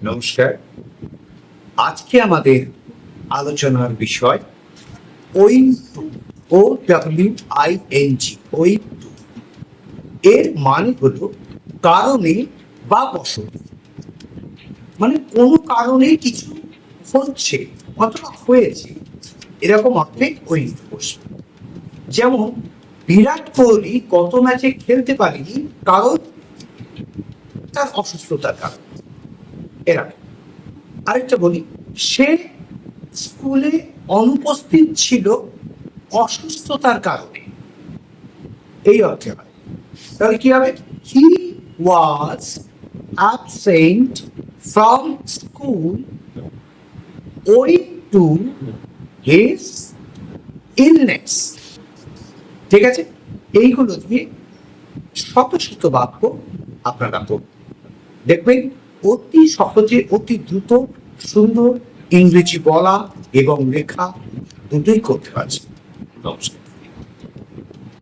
নমস্কার। আজকে আমাদের আলোচনার বিষয় owing to, OWING, owing to. এর মানে হলো কারণে বা বশত, মানে কোনো কারণে কিছু হচ্ছে অথবা হয়েছে, এরকম অর্থে ওয়িং টু বসে। যেমন বিরাট কোহলি গত ম্যাচে খেলতে পারেনি কারণ তার অসুস্থতার কারণ। এরা আরেকটা বলি, সে স্কুলে অনুপস্থিত ছিল অসুস্থতার কারণে, এই অর্থে হয়। তাহলে কি হবে? He was absent from school owing to his illness. ঠিক আছে, এইগুলো দিয়ে শত শত বাক্য আপনারা পড়ুন, দেখবেন অতি সহজে, অতি দ্রুত, সুন্দর ইংরেজি বলা এবং লেখা দুটোই করতে পারছে। নমস্কার।